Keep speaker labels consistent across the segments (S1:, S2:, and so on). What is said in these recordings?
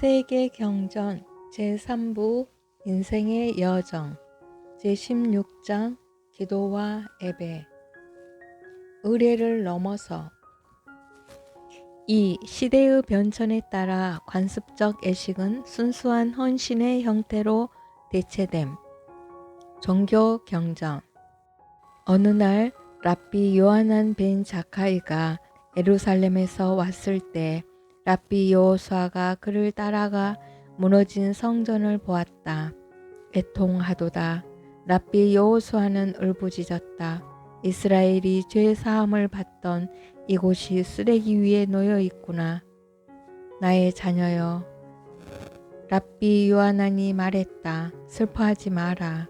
S1: 세계 경전 제3부 인생의 여정 제16장 기도와 예배 의례를 넘어서 이 시대의 변천에 따라 관습적 예식은 순수한 헌신의 형태로 대체됨. 종교 경전 어느 날 랍비 요하난 벤 자카이가 예루살렘에서 왔을 때 랍비 여호수아가 그를 따라가 무너진 성전을 보았다. 애통하도다. 랍비 여호수아는 울부짖었다. 이스라엘이 죄 사함을 받던 이곳이 쓰레기 위에 놓여 있구나. 나의 자녀여. 랍비 요하난이 말했다. 슬퍼하지 마라.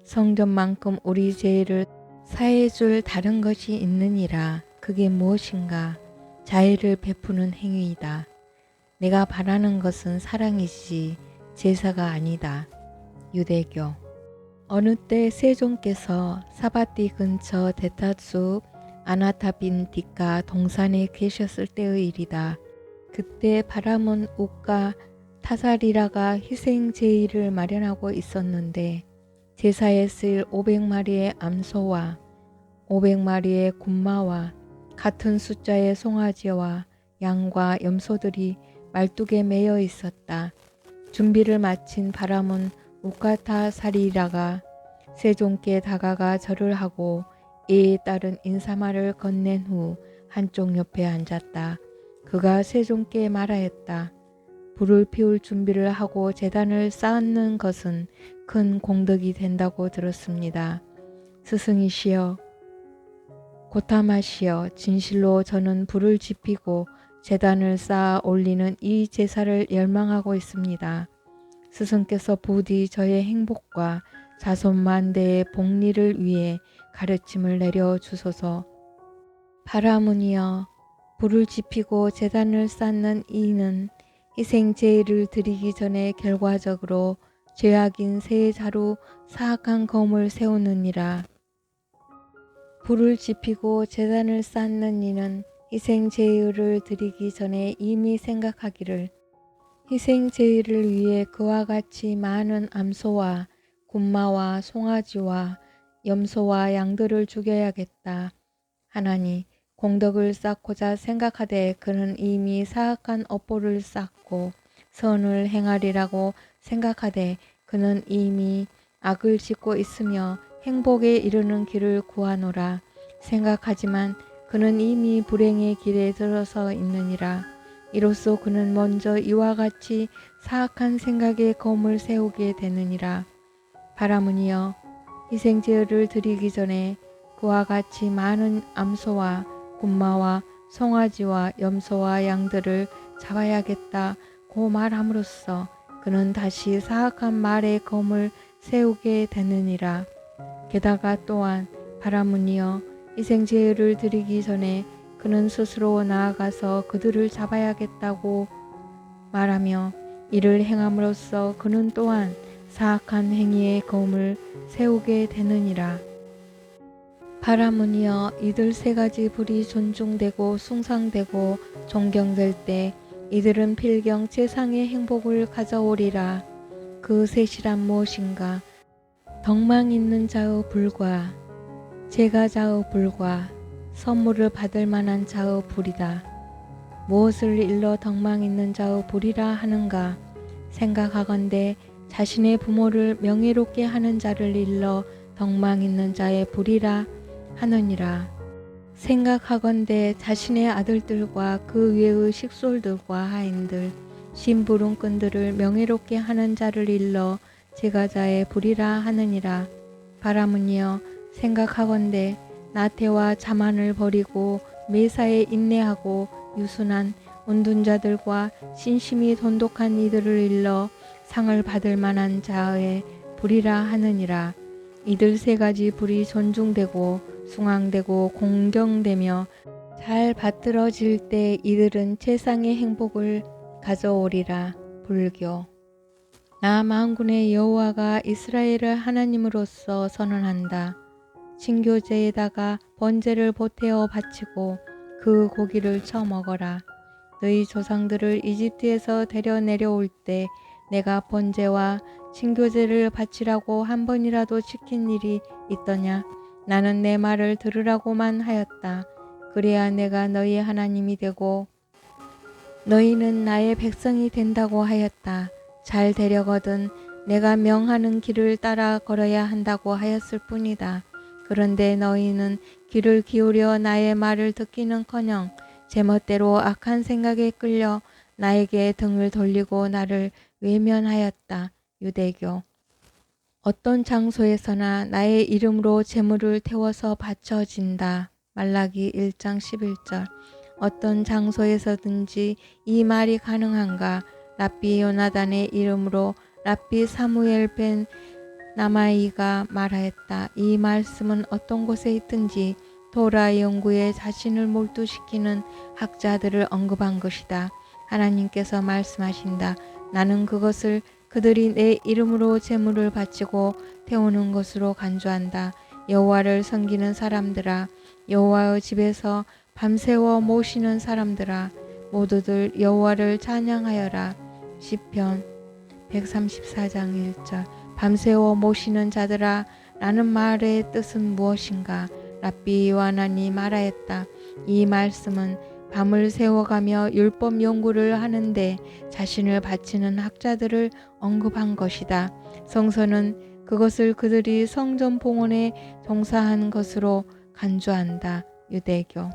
S1: 성전만큼 우리 죄를 사해줄 다른 것이 있느니라. 그게 무엇인가? 자애를 베푸는 행위이다. 내가 바라는 것은 사랑이지 제사가 아니다. 유대교 어느 때 세종께서 사바띠 근처 데타숲 아나타빈 디카 동산에 계셨을 때의 일이다. 그때 바라문 우가 타사리라가 희생 제의를 마련하고 있었는데 제사에 쓸 500마리의 암소와 500마리의 굶마와 같은 숫자의 송아지와 양과 염소들이 말뚝에 매여 있었다. 준비를 마친 바람은 우카타사리라가 세종께 다가가 절을 하고 이에 따른 인사말을 건넨 후 한쪽 옆에 앉았다. 그가 세종께 말하였다. 불을 피울 준비를 하고 제단을 쌓는 것은 큰 공덕이 된다고 들었습니다. 스승이시여, 고타마시여, 진실로 저는 불을 지피고 제단을 쌓아 올리는 이 제사를 열망하고 있습니다. 스승께서 부디 저의 행복과 자손 만대의 복리를 위해 가르침을 내려 주소서. 바라문이여, 불을 지피고 제단을 쌓는 이는 희생 제의를 드리기 전에 결과적으로 죄악인 새 자루 사악한 검을 세우느니라. 불을 지피고 제단을 쌓는 이는 희생 제의를 드리기 전에 이미 생각하기를 희생 제의를 위해 그와 같이 많은 암소와 굶마와 송아지와 염소와 양들을 죽여야겠다 하나니 공덕을 쌓고자 생각하되 그는 이미 사악한 업보를 쌓고 선을 행하리라고 생각하되 그는 이미 악을 짓고 있으며 행복에 이르는 길을 구하노라 생각하지만 그는 이미 불행의 길에 들어서 있느니라. 이로써 그는 먼저 이와 같이 사악한 생각에 검을 세우게 되느니라. 바라문이여, 희생제를 드리기 전에 그와 같이 많은 암소와 굶마와 송아지와 염소와 양들을 잡아야겠다고 말함으로써 그는 다시 사악한 말에 검을 세우게 되느니라. 게다가 또한 바라문이여, 희생제를 드리기 전에 그는 스스로 나아가서 그들을 잡아야겠다고 말하며 이를 행함으로써 그는 또한 사악한 행위에 검을 세우게 되느니라. 바라문이여, 이들 세 가지 불이 존중되고 숭상되고 존경될 때 이들은 필경 세상의 행복을 가져오리라. 그 셋이란 무엇인가? 덕망 있는 자의 불과 제가자의 불과 선물을 받을 만한 자의 불이다. 무엇을 일러 덕망 있는 자의 불이라 하는가? 생각하건대 자신의 부모를 명예롭게 하는 자를 일러 덕망 있는 자의 불이라 하느니라. 생각하건대 자신의 아들들과 그 외의 식솔들과 하인들, 심부름꾼들을 명예롭게 하는 자를 일러 제가자의 불이라 하느니라. 바라문이여, 생각하건대 나태와 자만을 버리고 매사에 인내하고 유순한 온둔자들과 신심이 돈독한 이들을 일러 상을 받을 만한 자의 불이라 하느니라. 이들 세 가지 불이 존중되고 숭앙되고 공경되며 잘 받들어질 때 이들은 최상의 행복을 가져오리라. 불교 나 만군의 여호와가 이스라엘을 하나님으로서 선언한다. 친교제에다가 번제를 보태어 바치고 그 고기를 처먹어라. 너희 조상들을 이집트에서 데려 내려올 때 내가 번제와 친교제를 바치라고 한 번이라도 시킨 일이 있더냐? 나는 내 말을 들으라고만 하였다. 그래야 내가 너희의 하나님이 되고 너희는 나의 백성이 된다고 하였다. 잘 되려거든 내가 명하는 길을 따라 걸어야 한다고 하였을 뿐이다. 그런데 너희는 귀를 기울여 나의 말을 듣기는커녕 제멋대로 악한 생각에 끌려 나에게 등을 돌리고 나를 외면하였다. 유대교. 어떤 장소에서나 나의 이름으로 제물을 태워서 바쳐진다. 말라기 1장 11절. 어떤 장소에서든지 이 말이 가능한가? 랍비 요나단의 이름으로 랍비 사무엘 벤 나마이가 말하였다. 이 말씀은 어떤 곳에 있든지 토라 연구에 자신을 몰두시키는 학자들을 언급한 것이다. 하나님께서 말씀하신다. 나는 그것을 그들이 내 이름으로 제물을 바치고 태우는 것으로 간주한다. 여호와를 섬기는 사람들아, 여호와의 집에서 밤새워 모시는 사람들아, 모두들 여호와를 찬양하여라. 시편 134장 1절. 밤새워 모시는 자들아, 라는 말의 뜻은 무엇인가? 랍비 요하난이 말하였다. 이 말씀은 밤을 새워가며 율법 연구를 하는데 자신을 바치는 학자들을 언급한 것이다. 성서는 그것을 그들이 성전 봉헌에 종사한 것으로 간주한다. 유대교.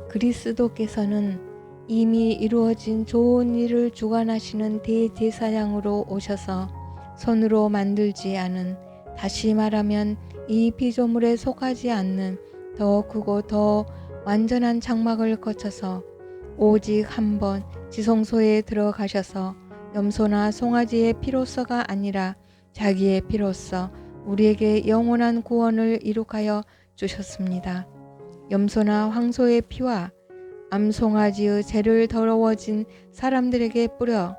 S1: 그리스도께서는 이미 이루어진 좋은 일을 주관하시는 대제사장으로 오셔서 손으로 만들지 않은, 다시 말하면 이 피조물에 속하지 않는 더 크고 더 완전한 장막을 거쳐서 오직 한 번 지성소에 들어가셔서 염소나 송아지의 피로서가 아니라 자기의 피로서 우리에게 영원한 구원을 이룩하여 주셨습니다. 염소나 황소의 피와 암송아지의 죄를 더러워진 사람들에게 뿌려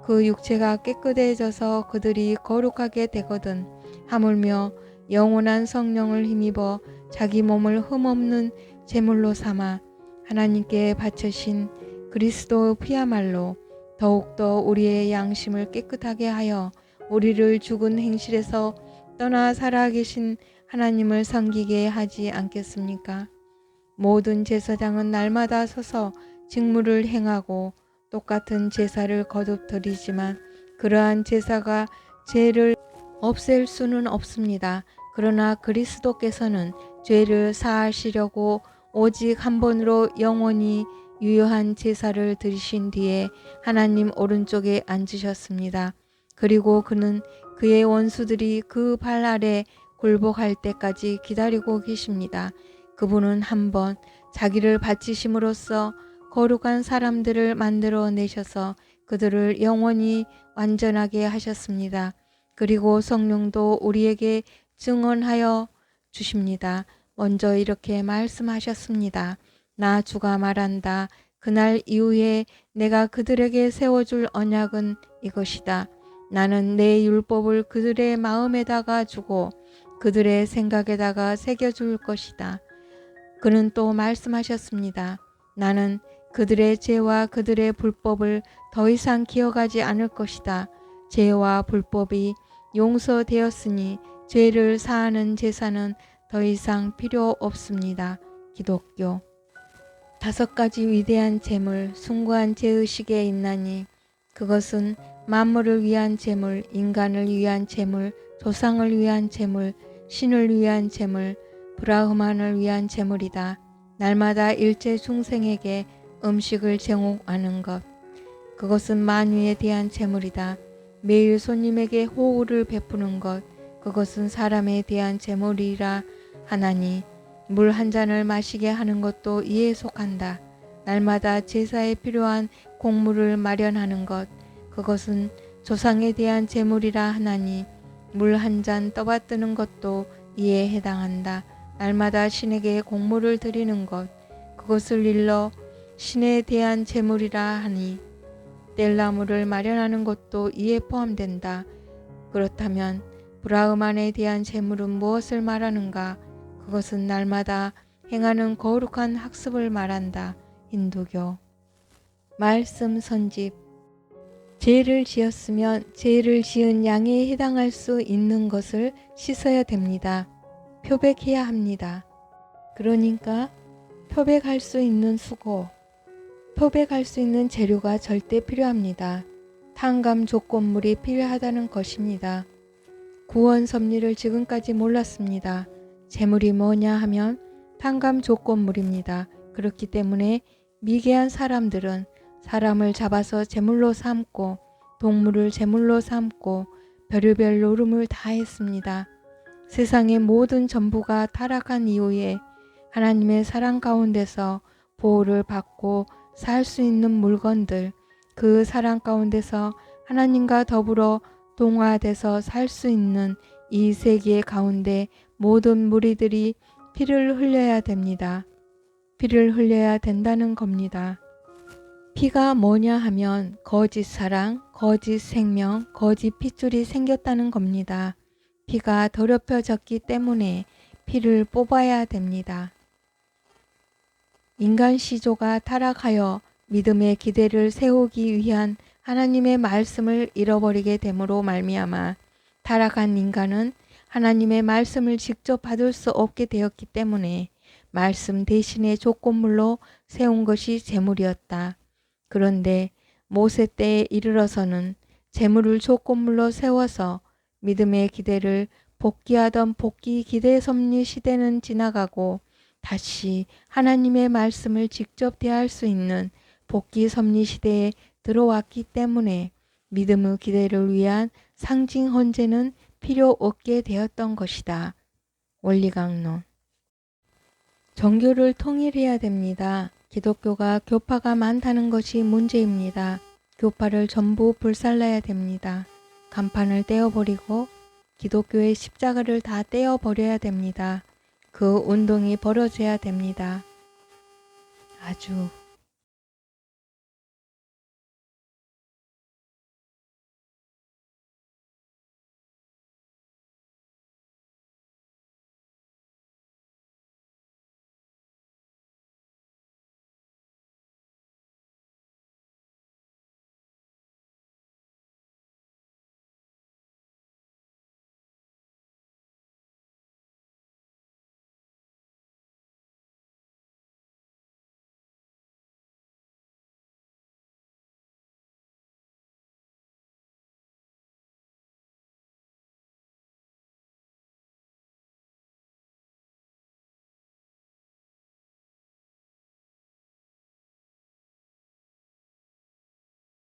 S1: 그 육체가 깨끗해져서 그들이 거룩하게 되거든. 하물며 영원한 성령을 힘입어 자기 몸을 흠없는 제물로 삼아 하나님께 바치신 그리스도 피야말로 더욱더 우리의 양심을 깨끗하게 하여 우리를 죽은 행실에서 떠나 살아계신 하나님을 섬기게 하지 않겠습니까? 모든 제사장은 날마다 서서 직무를 행하고 똑같은 제사를 거듭 드리지만 그러한 제사가 죄를 없앨 수는 없습니다. 그러나 그리스도께서는 죄를 사하시려고 오직 한 번으로 영원히 유효한 제사를 드리신 뒤에 하나님 오른쪽에 앉으셨습니다. 그리고 그는 그의 원수들이 그 발 아래 굴복할 때까지 기다리고 계십니다. 그분은 한 번 자기를 바치심으로써 거룩한 사람들을 만들어 내셔서 그들을 영원히 완전하게 하셨습니다. 그리고 성령도 우리에게 증언하여 주십니다. 먼저 이렇게 말씀하셨습니다. 나 주가 말한다. 그날 이후에 내가 그들에게 세워줄 언약은 이것이다. 나는 내 율법을 그들의 마음에다가 주고 그들의 생각에다가 새겨줄 것이다. 그는 또 말씀하셨습니다. 나는 그들의 죄와 그들의 불법을 더 이상 기억하지 않을 것이다. 죄와 불법이 용서되었으니 죄를 사하는 제사는 더 이상 필요 없습니다. 기독교. 5가지 위대한 제물, 숭고한 죄의식에 있나니 그것은 만물을 위한 제물, 인간을 위한 제물, 조상을 위한 제물, 신을 위한 제물, 브라흐만을 위한 제물이다. 날마다 일체 중생에게 음식을 제공하는 것. 그것은 만유에 대한 제물이다. 매일 손님에게 호의를 베푸는 것. 그것은 사람에 대한 제물이라 하나니 물 한 잔을 마시게 하는 것도 이에 속한다. 날마다 제사에 필요한 곡물을 마련하는 것. 그것은 조상에 대한 제물이라 하나니 물 한 잔 떠받드는 것도 이에 해당한다. 날마다 신에게 곡물을 드리는 것. 그것을 일러 신에 대한 제물이라 하니 뗄나무를 마련하는 것도 이에 포함된다. 그렇다면 브라흐만에 대한 제물은 무엇을 말하는가? 그것은 날마다 행하는 거룩한 학습을 말한다. 힌두교. 말씀 선집. 죄를 지었으면 죄를 지은 양에 해당할 수 있는 것을 씻어야 됩니다. 표백해야 합니다. 그러니까 표백할 수 있는 수고, 표백할 수 있는 재료가 절대 필요합니다. 탕감 조건물이 필요하다는 것입니다. 구원 섭리를 지금까지 몰랐습니다. 재물이 뭐냐 하면 탕감 조건물입니다. 그렇기 때문에 미개한 사람들은 사람을 잡아서 제물로 삼고 동물을 제물로 삼고 별의별 노름을 다 했습니다. 세상의 모든 전부가 타락한 이후에 하나님의 사랑 가운데서 보호를 받고 살 수 있는 물건들, 그 사랑 가운데서 하나님과 더불어 동화돼서 살 수 있는 이 세계 가운데 모든 무리들이 피를 흘려야 됩니다. 피를 흘려야 된다는 겁니다. 피가 뭐냐 하면 거짓 사랑, 거짓 생명, 거짓 핏줄이 생겼다는 겁니다. 피가 더럽혀졌기 때문에 피를 뽑아야 됩니다. 인간 시조가 타락하여 믿음의 기대를 세우기 위한 하나님의 말씀을 잃어버리게 됨으로 말미암아 타락한 인간은 하나님의 말씀을 직접 받을 수 없게 되었기 때문에 말씀 대신의 조건물로 세운 것이 제물이었다. 그런데 모세 때에 이르러서는 제물을 조건물로 세워서 믿음의 기대를 복귀하던 복귀 기대 섭리 시대는 지나가고 다시 하나님의 말씀을 직접 대할 수 있는 복귀 섭리 시대에 들어왔기 때문에 믿음의 기대를 위한 상징 헌제는 필요 없게 되었던 것이다. 원리강론. 종교를 통일해야 됩니다. 기독교가 교파가 많다는 것이 문제입니다. 교파를 전부 불살라야 됩니다. 간판을 떼어버리고 기독교의 십자가를 다 떼어버려야 됩니다. 그 운동이 벌어져야 됩니다. 아주